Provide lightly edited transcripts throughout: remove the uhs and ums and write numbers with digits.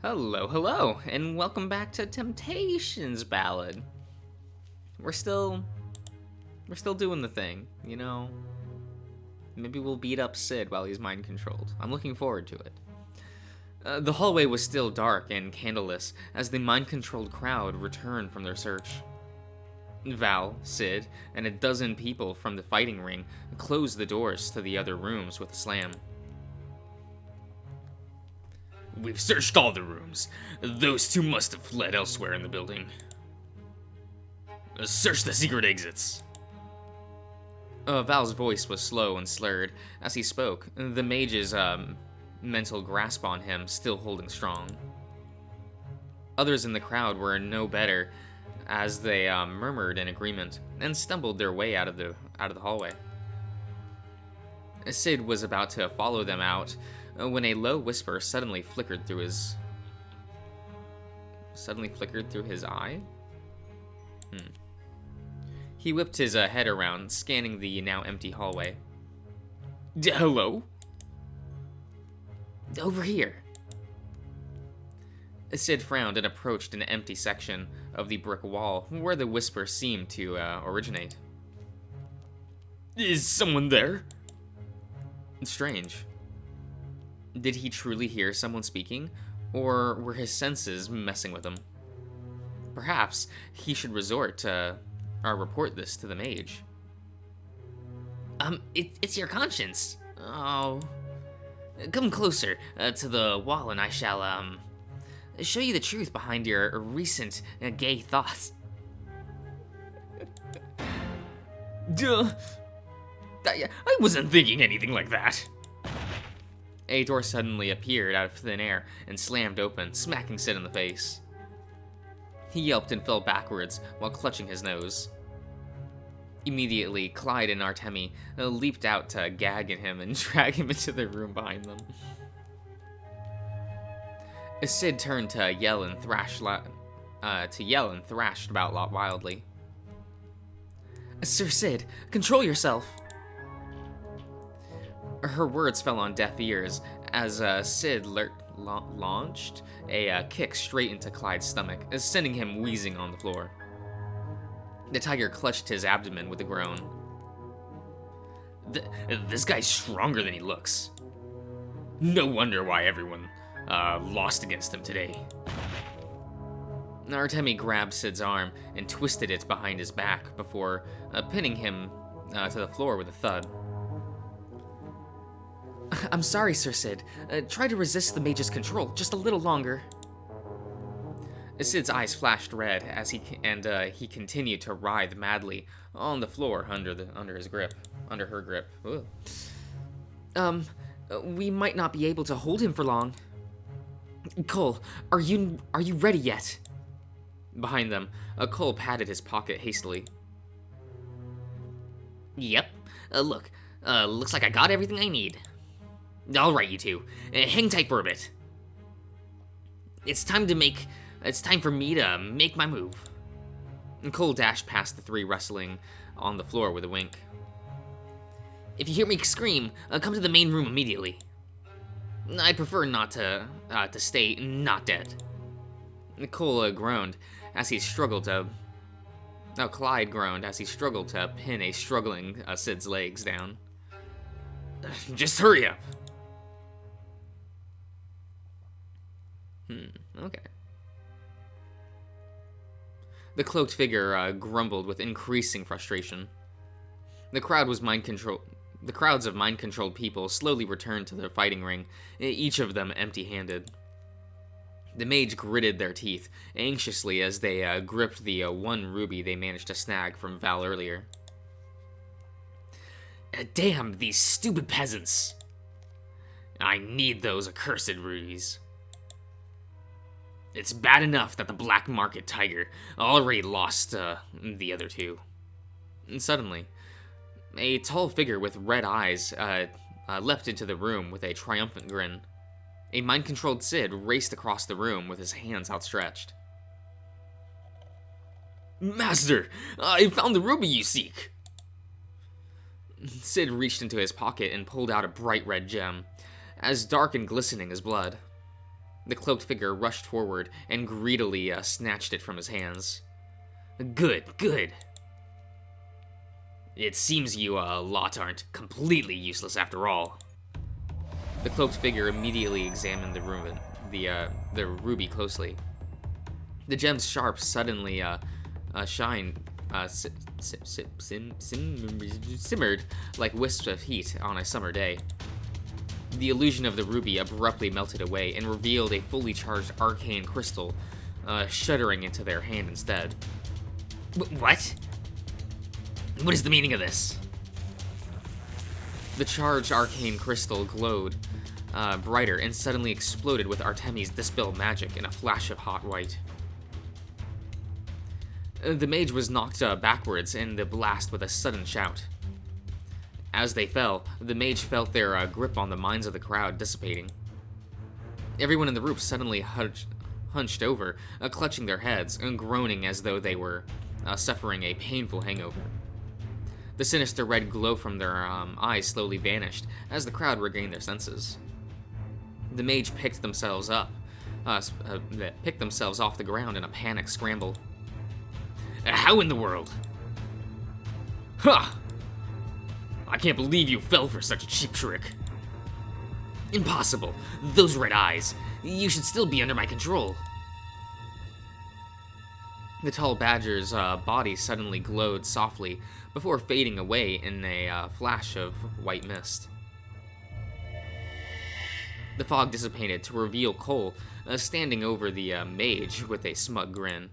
Hello, hello, and welcome back to Temptations Ballad. We're still doing the thing, you know. Maybe we'll beat up Sid while he's mind controlled. I'm looking forward to it. The hallway was still dark and candleless as the mind controlled crowd returned from their search. Val, Sid, and a dozen people from the fighting ring closed the doors to the other rooms with a slam. We've searched all the rooms. Those two must have fled elsewhere in the building. Search the secret exits. Val's voice was slow and slurred as he spoke, the mage's mental grasp on him still holding strong. Others in the crowd were no better as they murmured in agreement and stumbled their way out of the hallway. Sid was about to follow them out when a low whisper suddenly flickered through his eye. He whipped his head around, scanning the now empty hallway. Hello? Over here. Sid frowned and approached an empty section of the brick wall where the whisper seemed to originate. Is someone there? Strange. Did he truly hear someone speaking, or were his senses messing with him? Perhaps he should resort to, or report this to the mage. It's your conscience. Oh. Come closer to the wall and I shall, show you the truth behind your recent gay thoughts. Duh. I wasn't thinking anything like that. A door suddenly appeared out of thin air and slammed open, smacking Sid in the face. He yelped and fell backwards while clutching his nose. Immediately, Clyde and Artemi leaped out to gag at him and drag him into the room behind them. Sid turned to yell and thrashed about wildly. Sir Sid, control yourself. Her words fell on deaf ears as Sid launched a kick straight into Clyde's stomach, sending him wheezing on the floor. The tiger clutched his abdomen with a groan. This guy's stronger than he looks. No wonder why everyone lost against him today. Artemi grabbed Sid's arm and twisted it behind his back before pinning him to the floor with a thud. I'm sorry, Sir Sid. Try to resist the mage's control just a little longer. Sid's eyes flashed red as he continued to writhe madly on the floor under her grip. Ugh. We might not be able to hold him for long. Cole, are you ready yet? Behind them, Cole patted his pocket hastily. Yep. Look, looks like I got everything I need. All right, you two, hang tight for a bit. It's time for me to make my move. Cole dashed past the three wrestling on the floor with a wink. If you hear me scream, come to the main room immediately. I'd prefer not to stay not dead. Cole groaned as he struggled to... Clyde groaned as he struggled to pin a struggling Sid's legs down. Just hurry up. Okay. The cloaked figure grumbled with increasing frustration. The crowds of mind-controlled people slowly returned to their fighting ring, each of them empty-handed. The mage gritted their teeth anxiously as they gripped the one ruby they managed to snag from Val earlier. Damn these stupid peasants! I need those accursed rubies. It's bad enough that the black market tiger already lost the other two. And suddenly, a tall figure with red eyes leapt into the room with a triumphant grin. A mind-controlled Sid raced across the room with his hands outstretched. Master, I found the ruby you seek. Sid reached into his pocket and pulled out a bright red gem, as dark and glistening as blood. The cloaked figure rushed forward and greedily snatched it from his hands. Good, good. It seems you lot aren't completely useless after all. The cloaked figure immediately examined the ruby closely. The gem's sharp suddenly shine simmered like wisps of heat on a summer day. The illusion of the ruby abruptly melted away and revealed a fully charged arcane crystal, shuddering into their hand instead. What? What is the meaning of this? The charged arcane crystal glowed brighter and suddenly exploded with Artemi's dispel magic in a flash of hot white. The mage was knocked backwards in the blast with a sudden shout. As they fell, the mage felt their grip on the minds of the crowd dissipating. Everyone in the room suddenly hunched over, clutching their heads and groaning as though they were suffering a painful hangover. The sinister red glow from their eyes slowly vanished as the crowd regained their senses. The mage picked themselves off the ground in a panic scramble. How in the world? Ha! I can't believe you fell for such a cheap trick. Impossible. Those red eyes. You should still be under my control. The tall badger's body suddenly glowed softly before fading away in a flash of white mist. The fog dissipated to reveal Cole standing over the mage with a smug grin.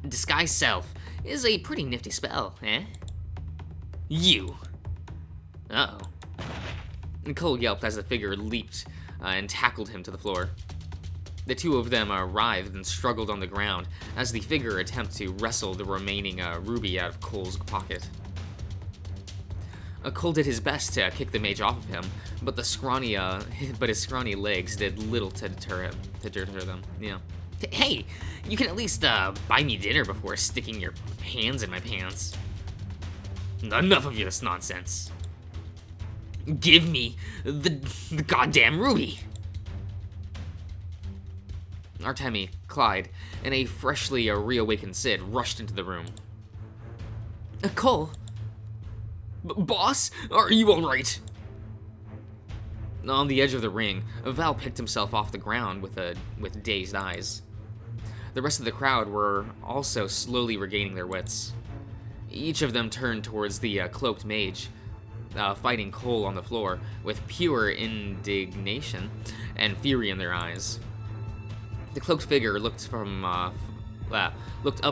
Disguise self is a pretty nifty spell, eh? You. Uh-oh. Cole yelped as the figure leaped and tackled him to the floor. The two of them writhed and struggled on the ground as the figure attempted to wrestle the remaining ruby out of Cole's pocket. Cole did his best to kick the mage off of him, but his scrawny legs did little to deter them. Yeah. Hey, you can at least buy me dinner before sticking your hands in my pants. Enough of this nonsense. Give me the goddamn ruby. Artemi, Clyde, and a freshly reawakened Sid rushed into the room. Cole? Boss? Are you alright? On the edge of the ring, Val picked himself off the ground with dazed eyes. The rest of the crowd were also slowly regaining their wits. Each of them turned towards the cloaked mage, fighting Cole on the floor with pure indignation and fury in their eyes. The cloaked figure looked up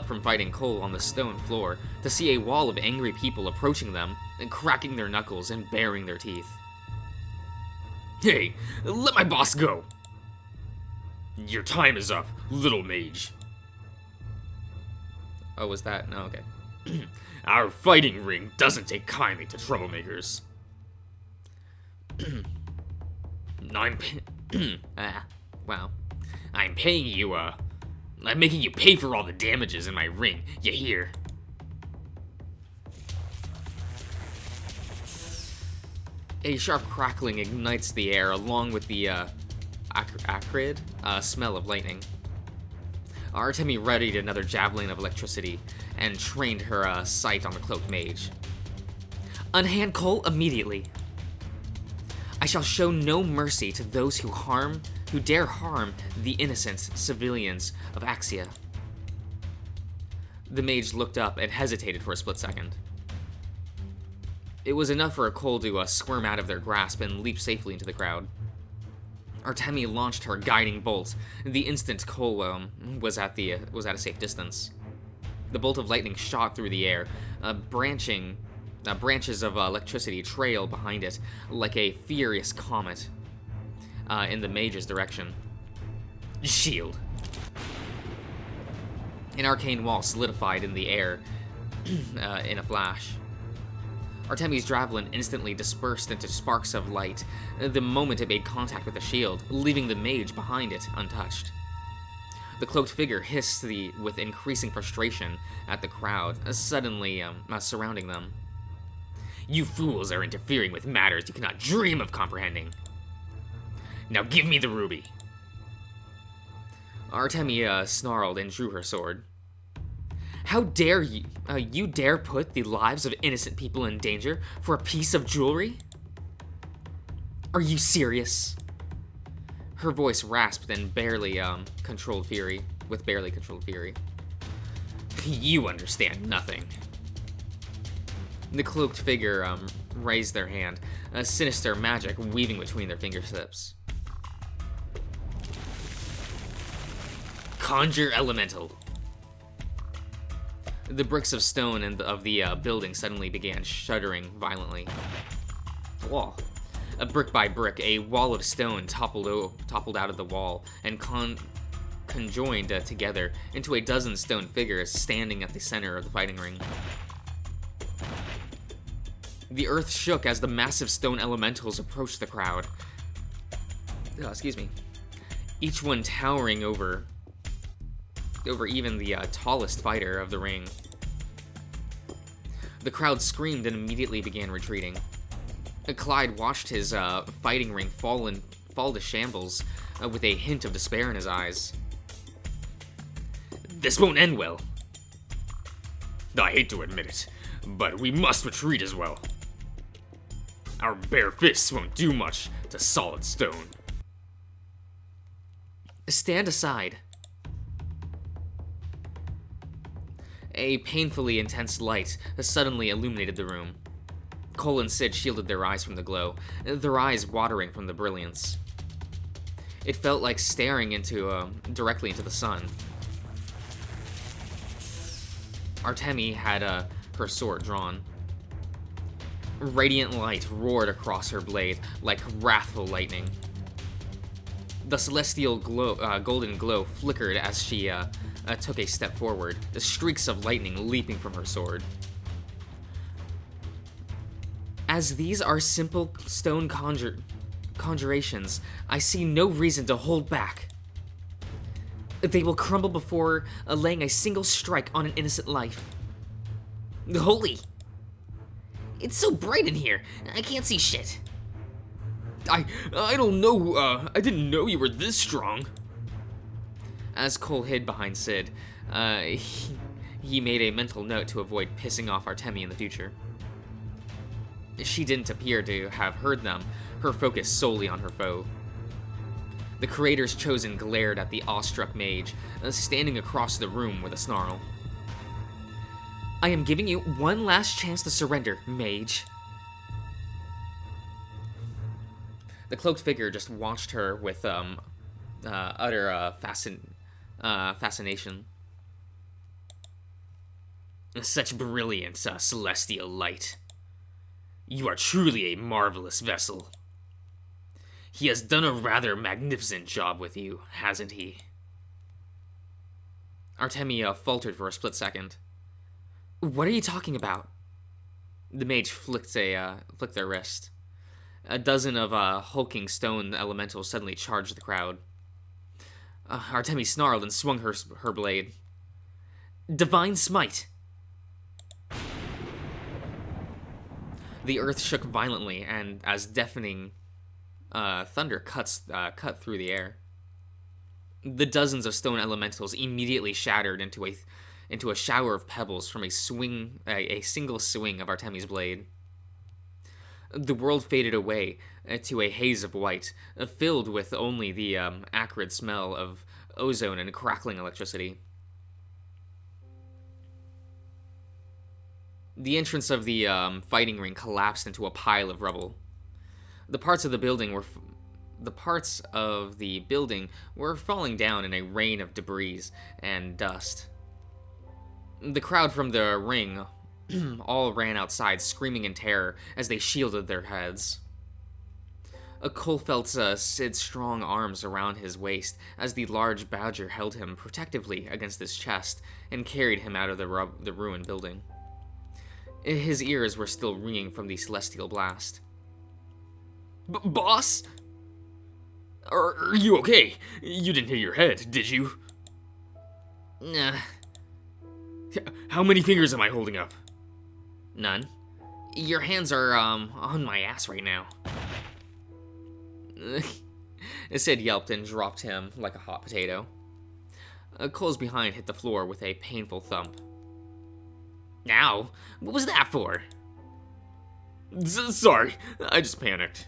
from fighting Cole on the stone floor to see a wall of angry people approaching them and cracking their knuckles and baring their teeth. Hey, let my boss go! Your time is up, little mage. Oh, was that? No, okay. Our fighting ring doesn't take kindly to troublemakers. Wow. I'm paying you, I'm making you pay for all the damages in my ring, you hear? A sharp crackling ignites the air along with the acrid smell of lightning. Artemi readied another javelin of electricity and trained her sight on the cloaked mage. Unhand Cole immediately. I shall show no mercy to those who dare harm the innocent civilians of Axia. The mage looked up and hesitated for a split second. It was enough for Cole to squirm out of their grasp and leap safely into the crowd. Artemi launched her guiding bolt the instant Cole was at a safe distance. The bolt of lightning shot through the air, branches of electricity trailed behind it like a furious comet in the mage's direction. Shield. An arcane wall solidified in the air in a flash. Artemi's javelin instantly dispersed into sparks of light the moment it made contact with the shield, leaving the mage behind it untouched. The cloaked figure hissed with increasing frustration at the crowd suddenly surrounding them. You fools are interfering with matters you cannot dream of comprehending. Now give me the ruby. Artemia snarled and drew her sword. How dare you? You dare put the lives of innocent people in danger for a piece of jewelry? Are you serious? Her voice rasped and barely controlled fury. You understand nothing. The cloaked figure raised their hand, a sinister magic weaving between their fingertips. Conjure elemental. The bricks of stone of the building suddenly began shuddering violently. Wall. Brick by brick, a wall of stone toppled out of the wall and conjoined together into a dozen stone figures standing at the center of the fighting ring. The earth shook as the massive stone elementals approached the crowd. Each one towering over even the tallest fighter of the ring. The crowd screamed and immediately began retreating. Clyde watched his fighting ring fall to shambles with a hint of despair in his eyes. This won't end well. I hate to admit it, but we must retreat as well. Our bare fists won't do much to solid stone. Stand aside. A painfully intense light suddenly illuminated the room. Cole and Sid shielded their eyes from the glow, their eyes watering from the brilliance. It felt like staring directly into the sun. Artemi had her sword drawn. Radiant light roared across her blade like wrathful lightning. The celestial golden glow flickered as she took a step forward, the streaks of lightning leaping from her sword. As these are simple stone conjurations, I see no reason to hold back. They will crumble before laying a single strike on an innocent life. Holy! It's so bright in here, I can't see shit. I don't know, I didn't know you were this strong. As Cole hid behind Sid, he made a mental note to avoid pissing off Artemi in the future. She didn't appear to have heard them, her focus solely on her foe. The Creator's Chosen glared at the awestruck mage, standing across the room with a snarl. I am giving you one last chance to surrender, mage. The cloaked figure just watched her with utter fascination. Such brilliant celestial light. You are truly a marvelous vessel. He has done a rather magnificent job with you, hasn't he? Artemia faltered for a split second. What are you talking about? The mage flicked their wrist. A dozen of hulking stone elementals suddenly charged the crowd. Artemi snarled and swung her blade. Divine Smite! The earth shook violently, and as deafening thunder cut through the air. The dozens of stone elementals immediately shattered into a shower of pebbles from a single swing of Artemi's blade. The world faded away to a haze of white, filled with only the acrid smell of ozone and crackling electricity. The entrance of the fighting ring collapsed into a pile of rubble. The parts of the building were falling down in a rain of debris and dust. The crowd from the ring all ran outside, screaming in terror as they shielded their heads. Cole felt Sid's strong arms around his waist as the large badger held him protectively against his chest and carried him out of the ruined building. His ears were still ringing from the celestial blast. Boss? Are you okay? You didn't hit your head, did you? Nah. How many fingers am I holding up? None. Your hands are, on my ass right now. Sid yelped and dropped him like a hot potato. Cole's behind hit the floor with a painful thump. Ow, what was that for? Sorry, I just panicked.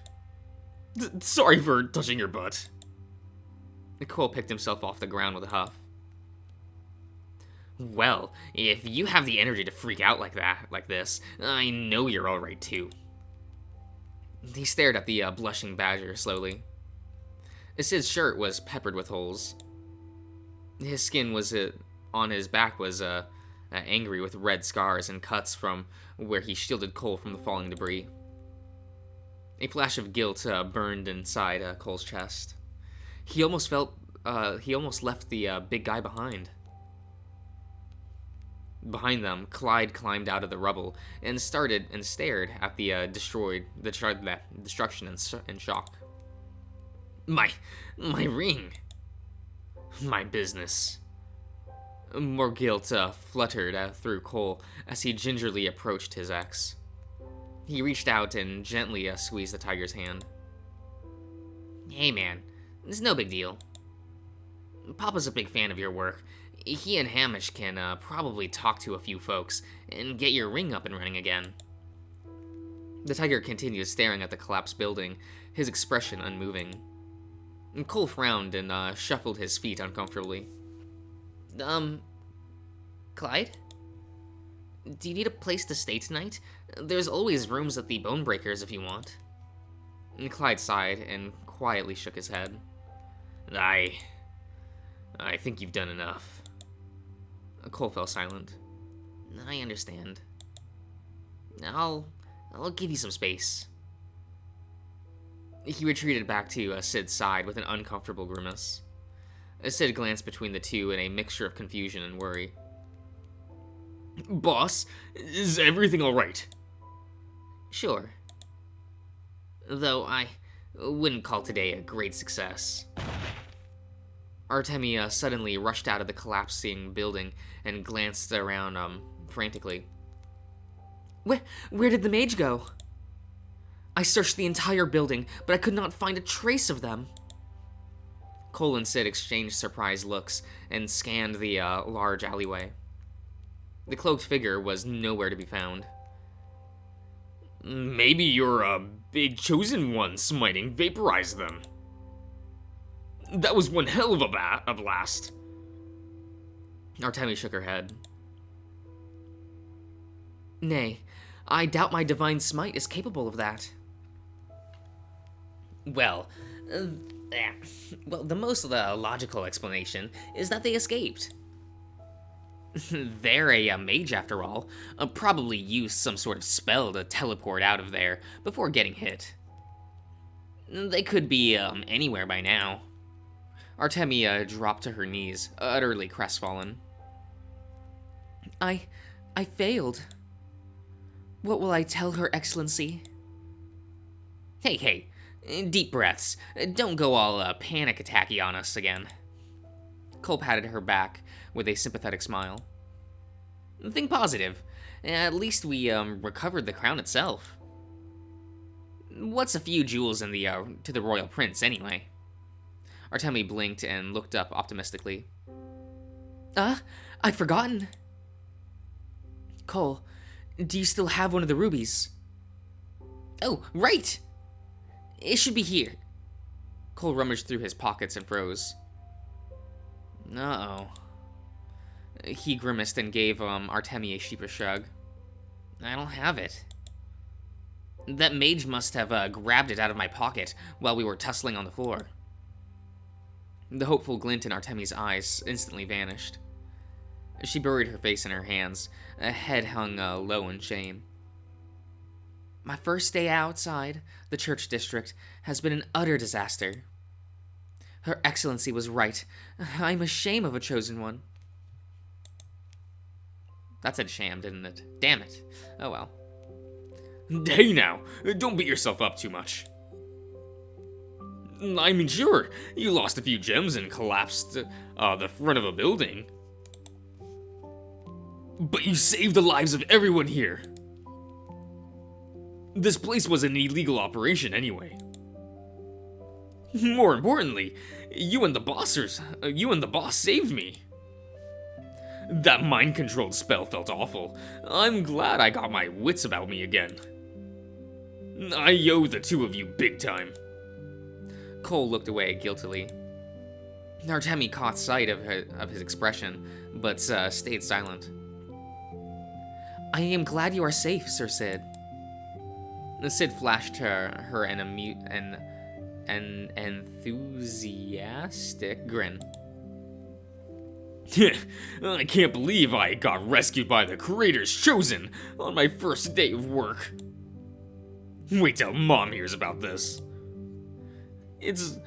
Sorry for touching your butt. Cole picked himself off the ground with a huff. Well, if you have the energy to freak out like this, I know you're alright too. He stared at the blushing badger slowly. Sid's shirt was peppered with holes. His skin on his back was angry with red scars and cuts from where he shielded Cole from the falling debris. A flash of guilt burned inside Cole's chest. He almost left the big guy behind. Behind them, Clyde climbed out of the rubble and stared at the destruction in shock. My ring. My business. More guilt fluttered through Cole as he gingerly approached his ex. He reached out and gently squeezed the tiger's hand. Hey man, it's no big deal. Papa's a big fan of your work. He and Hamish can probably talk to a few folks and get your ring up and running again. The tiger continued staring at the collapsed building, his expression unmoving. Cole frowned and shuffled his feet uncomfortably. Clyde? Do you need a place to stay tonight? There's always rooms at the Bonebreakers if you want. Clyde sighed and quietly shook his head. I think you've done enough. Cole fell silent. I understand. I'll give you some space. He retreated back to Sid's side with an uncomfortable grimace. Sid glanced between the two in a mixture of confusion and worry. Boss, is everything alright? Sure. Though I wouldn't call today a great success. Artemia suddenly rushed out of the collapsing building and glanced around frantically. Where did the mage go? I searched the entire building, but I could not find a trace of them. Cole and Sid exchanged surprised looks and scanned the large alleyway. The cloaked figure was nowhere to be found. Maybe your big chosen one smiting vaporized them. That was one hell of a blast. Artemia shook her head. Nay, I doubt my divine smite is capable of that. Well, the most logical explanation is that they escaped. They're a mage after all. Probably used some sort of spell to teleport out of there before getting hit. They could be anywhere by now. Artemia dropped to her knees, utterly crestfallen. I failed. What will I tell Her Excellency? Hey, deep breaths. Don't go all panic attacky on us again. Cole patted her back with a sympathetic smile. Think positive. At least we recovered the crown itself. What's a few jewels in the to the royal prince anyway? Artemia blinked and looked up optimistically. I'd forgotten. Cole, do you still have one of the rubies? Oh, right! It should be here. Cole rummaged through his pockets and froze. Uh-oh. He grimaced and gave Artemia a sheepish shrug. I don't have it. That mage must have grabbed it out of my pocket while we were tussling on the floor. The hopeful glint in Artemia's eyes instantly vanished. She buried her face in her hands, a head hung low in shame. My first day outside the church district has been an utter disaster. Her Excellency was right. I'm ashamed of a chosen one. That said sham, didn't it? Damn it. Oh well. Hey now, don't beat yourself up too much. I mean, sure, you lost a few gems and collapsed the front of a building. But you saved the lives of everyone here. This place was an illegal operation anyway. More importantly, you and the boss saved me. That mind-controlled spell felt awful. I'm glad I got my wits about me again. I owe the two of you big time. Cole looked away guiltily. Artemi caught sight of his expression, but stayed silent. I am glad you are safe, Sir Sid. Sid flashed her an enthusiastic grin. I can't believe I got rescued by the Creator's Chosen on my first day of work. Wait till Mom hears about this. It's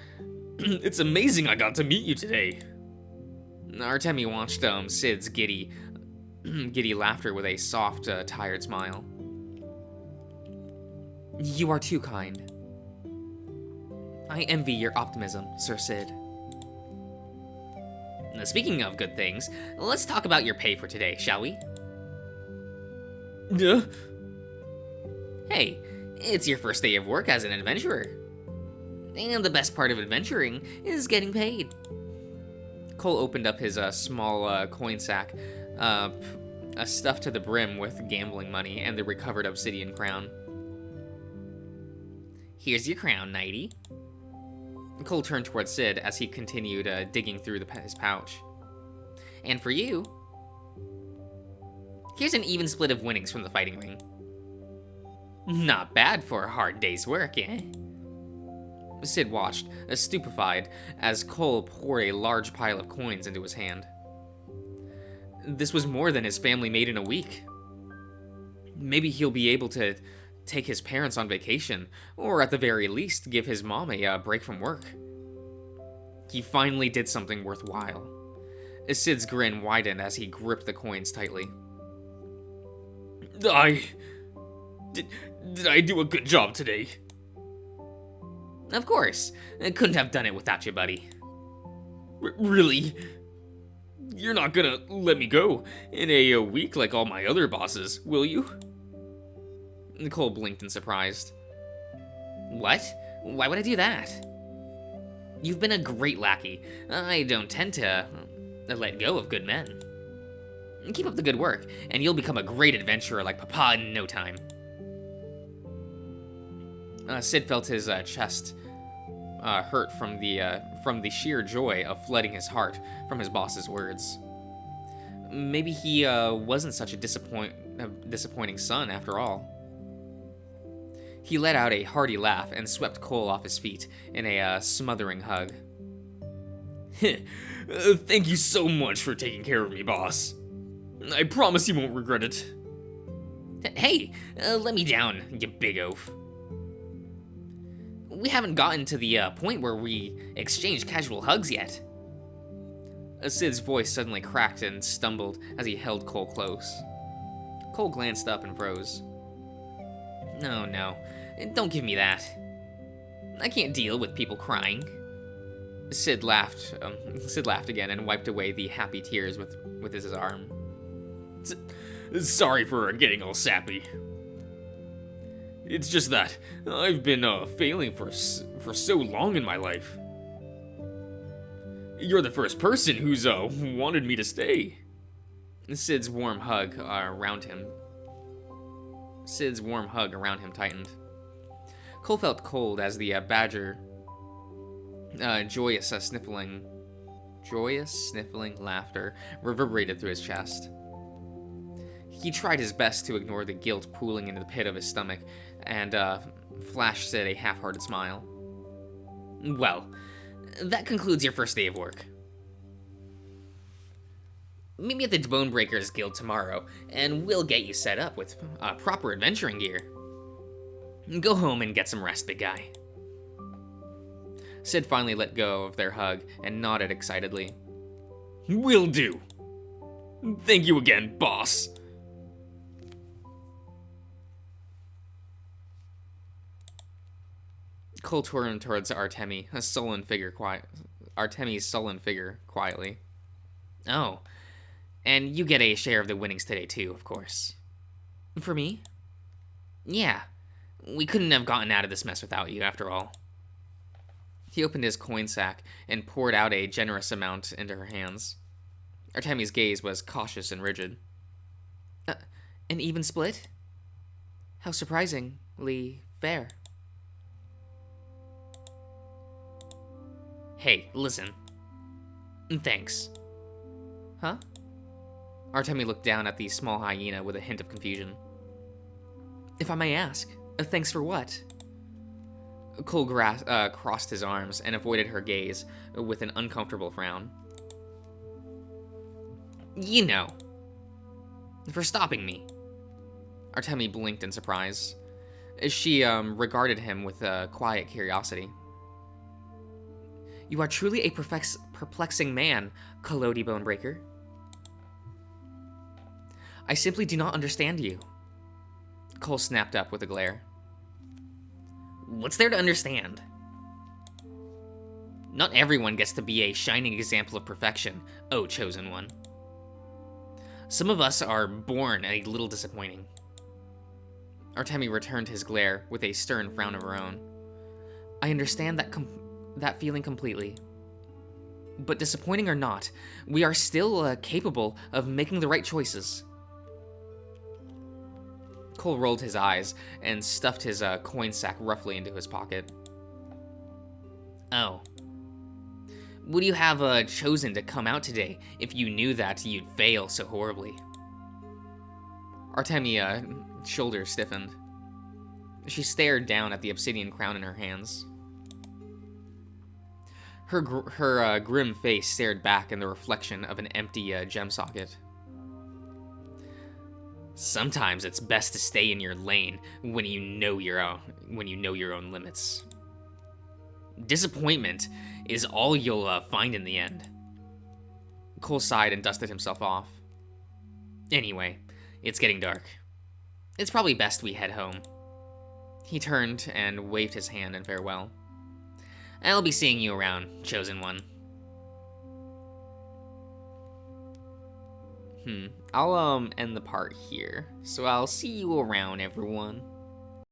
amazing I got to meet you today. Artemi watched Sid's giddy laughter with a soft, tired smile. You are too kind. I envy your optimism, Sir Sid. Now, speaking of good things, let's talk about your pay for today, shall we? Hey, it's your first day of work as an adventurer. And the best part of adventuring is getting paid. Cole opened up his small coin sack, stuffed to the brim with gambling money and the recovered obsidian crown. Here's your crown, Knighty. Cole turned towards Sid as he continued digging through his pouch. And for you, here's an even split of winnings from the fighting ring. Not bad for a hard day's work, eh? Sid watched, stupefied, as Cole poured a large pile of coins into his hand. This was more than his family made in a week. Maybe he'll be able to take his parents on vacation, or at the very least, give his mom a break from work. He finally did something worthwhile. Sid's grin widened as he gripped the coins tightly. Did I do a good job today? Of course. I couldn't have done it without you, buddy. Really? You're not gonna let me go in a week like all my other bosses, will you? Cole blinked in surprise. What? Why would I do that? You've been a great lackey. I don't tend to let go of good men. Keep up the good work, and you'll become a great adventurer like Papa in no time. Sid felt his chest hurt from the sheer joy of flooding his heart from his boss's words. Maybe he wasn't such a disappointing son after all. He let out a hearty laugh and swept Cole off his feet in a smothering hug. Thank you so much for taking care of me, boss. I promise you won't regret it. Hey, let me down, you big oaf. We haven't gotten to the point where we exchange casual hugs yet. Sid's voice suddenly cracked and stumbled as he held Cole close. Cole glanced up and froze. No, don't give me that. I can't deal with people crying. Sid laughed again and wiped away the happy tears with his arm. Sorry for getting all sappy. It's just that I've been failing for so long in my life. You're the first person who's wanted me to stay. Sid's warm hug around him tightened. Cole felt cold as the badger joyous sniffling laughter reverberated through his chest. He tried his best to ignore the guilt pooling into the pit of his stomach and flashed Sid a half-hearted smile. Well, that concludes your first day of work. Meet me at the Bonebreakers Guild tomorrow, and we'll get you set up with proper adventuring gear. Go home and get some rest, big guy. Sid finally let go of their hug and nodded excitedly. Will do. Thank you again, boss. Cole turned towards Artemi, Artemi's sullen figure, quietly. Oh, and you get a share of the winnings today too, of course. For me? Yeah, we couldn't have gotten out of this mess without you, after all. He opened his coin sack and poured out a generous amount into her hands. Artemi's gaze was cautious and rigid. An even split? How surprisingly fair. Hey, listen. Thanks. Huh? Artemi looked down at the small hyena with a hint of confusion. If I may ask, thanks for what? Cole crossed his arms and avoided her gaze with an uncomfortable frown. You know. For stopping me. Artemi blinked in surprise. She regarded him with a quiet curiosity. You are truly a perplexing man, Collodi Bonebreaker. I simply do not understand you. Cole snapped up with a glare. What's there to understand? Not everyone gets to be a shining example of perfection, oh chosen one. Some of us are born a little disappointing. Artemi returned his glare with a stern frown of her own. I understand that feeling completely. But disappointing or not, we are still capable of making the right choices. Cole rolled his eyes and stuffed his coin sack roughly into his pocket. Oh. Would you have chosen to come out today if you knew that you'd fail so horribly? Artemi's shoulders stiffened. She stared down at the obsidian crown in her hands. Her grim face stared back in the reflection of an empty gem socket. Sometimes it's best to stay in your lane when you know your own limits. Disappointment is all you'll find in the end. Cole sighed and dusted himself off. Anyway, it's getting dark. It's probably best we head home. He turned and waved his hand in farewell. I'll be seeing you around, chosen one. I'll end the part here. So I'll see you around, everyone.